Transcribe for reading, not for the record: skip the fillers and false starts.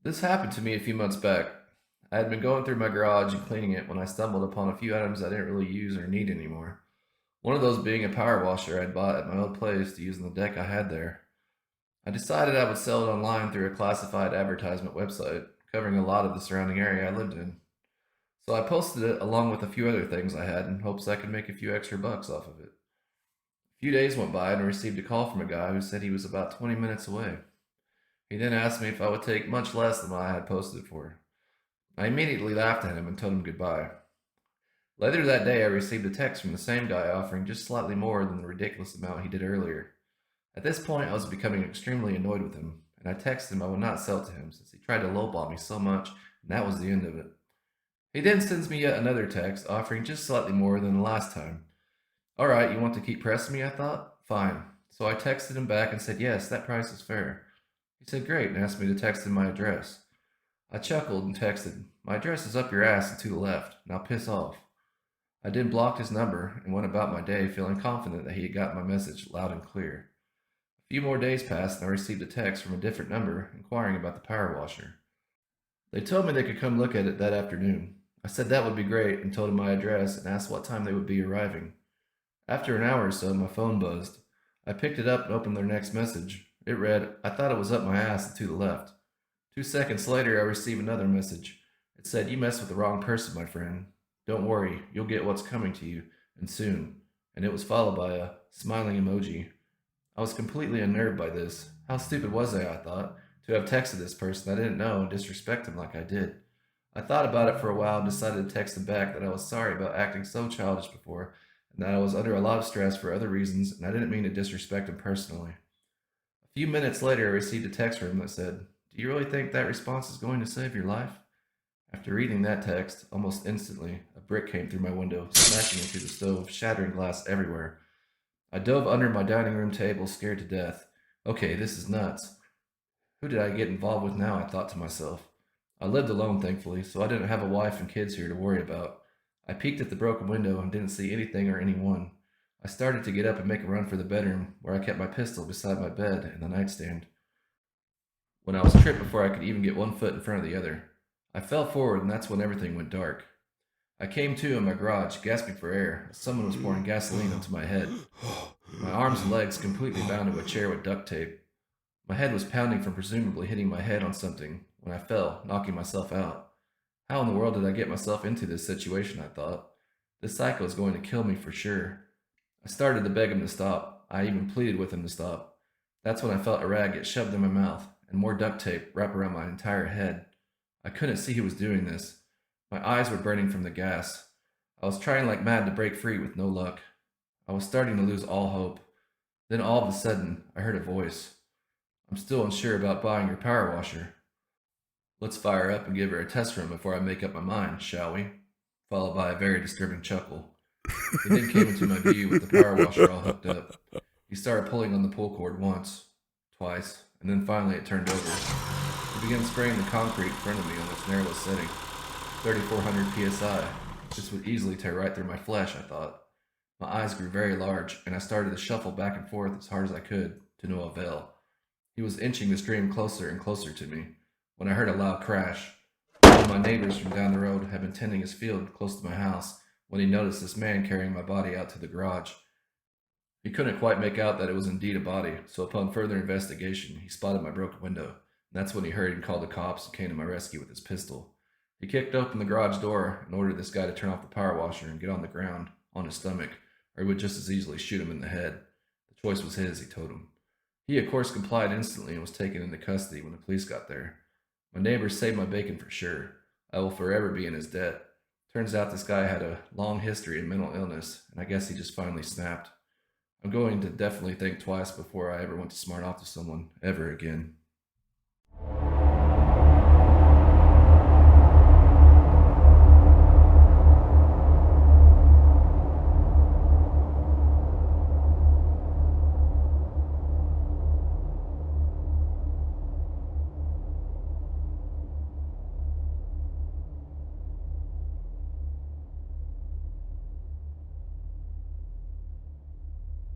This happened to me a few months back. I had been going through my garage and cleaning it when I stumbled upon a few items I didn't really use or need anymore. One of those being a power washer I'd bought at my old place to use on the deck I had there. I decided I would sell it online through a classified advertisement website covering a lot of the surrounding area I lived in. So I posted it along with a few other things I had in hopes I could make a few extra bucks off of it. A few days went by and I received a call from a guy who said he was about 20 minutes away. He then asked me if I would take much less than what I had posted it for. I immediately laughed at him and told him goodbye. Later that day, I received a text from the same guy offering just slightly more than the ridiculous amount he did earlier. At this point, I was becoming extremely annoyed with him, and I texted him I would not sell to him since he tried to lowball me so much, and that was the end of it. He then sends me yet another text offering just slightly more than the last time. Alright, you want to keep pressing me, I thought? Fine. So I texted him back and said, yes, that price is fair. He said, great, and asked me to text him my address. I chuckled and texted, my address is up your ass and to the left. Now piss off. I then blocked his number and went about my day feeling confident that he had got my message loud and clear. A few more days passed and I received a text from a different number inquiring about the power washer. They told me they could come look at it that afternoon. I said that would be great and told them my address and asked what time they would be arriving. After an hour or so, my phone buzzed. I picked it up and opened their next message. It read, I thought it was up my ass and to the left. 2 seconds later, I received another message. It said, you messed with the wrong person, my friend. Don't worry, you'll get what's coming to you, and soon. And it was followed by a smiling emoji. I was completely unnerved by this. How stupid was I thought, to have texted this person I didn't know and disrespect him like I did. I thought about it for a while and decided to text him back that I was sorry about acting so childish before, and that I was under a lot of stress for other reasons, and I didn't mean to disrespect him personally. A few minutes later, I received a text from him that said, do you really think that response is going to save your life? After reading that text, almost instantly, a brick came through my window, smashing into the stove, shattering glass everywhere. I dove under my dining room table, scared to death. Okay, this is nuts. Who did I get involved with now? I thought to myself. I lived alone, thankfully, so I didn't have a wife and kids here to worry about. I peeked at the broken window and didn't see anything or anyone. I started to get up and make a run for the bedroom, where I kept my pistol beside my bed and the nightstand. When I was tripped before I could even get one foot in front of the other. I fell forward, and that's when everything went dark. I came to in my garage, gasping for air, as someone was pouring gasoline onto my head. My arms and legs completely bound to a chair with duct tape. My head was pounding from presumably hitting my head on something when I fell, knocking myself out. How in the world did I get myself into this situation, I thought. This psycho is going to kill me for sure. I started to beg him to stop. I even pleaded with him to stop. That's when I felt a rag get shoved in my mouth and more duct tape wrap around my entire head. I couldn't see who was doing this. My eyes were burning from the gas. I was trying like mad to break free with no luck. I was starting to lose all hope. Then all of a sudden, I heard a voice. I'm still unsure about buying your power washer. Let's fire up and give her a test run before I make up my mind, shall we? Followed by a very disturbing chuckle. He then came into my view with the power washer all hooked up. He started pulling on the pull cord once, twice, and then finally it turned over. He began spraying the concrete in front of me on its narrowest setting, 3,400 psi. This would easily tear right through my flesh, I thought. My eyes grew very large, and I started to shuffle back and forth as hard as I could, to no avail. He was inching the stream closer and closer to me, when I heard a loud crash. One of my neighbors from down the road had been tending his field close to my house when he noticed this man carrying my body out to the garage. He couldn't quite make out that it was indeed a body, so upon further investigation, he spotted my broken window, and that's when he hurried and called the cops and came to my rescue with his pistol. He kicked open the garage door and ordered this guy to turn off the power washer and get on the ground, on his stomach, or he would just as easily shoot him in the head. The choice was his, he told him. He, of course, complied instantly and was taken into custody when the police got there. My neighbor saved my bacon for sure. I will forever be in his debt. Turns out this guy had a long history of mental illness, and I guess he just finally snapped. I'm going to definitely think twice before I ever want to smart off to someone, ever again.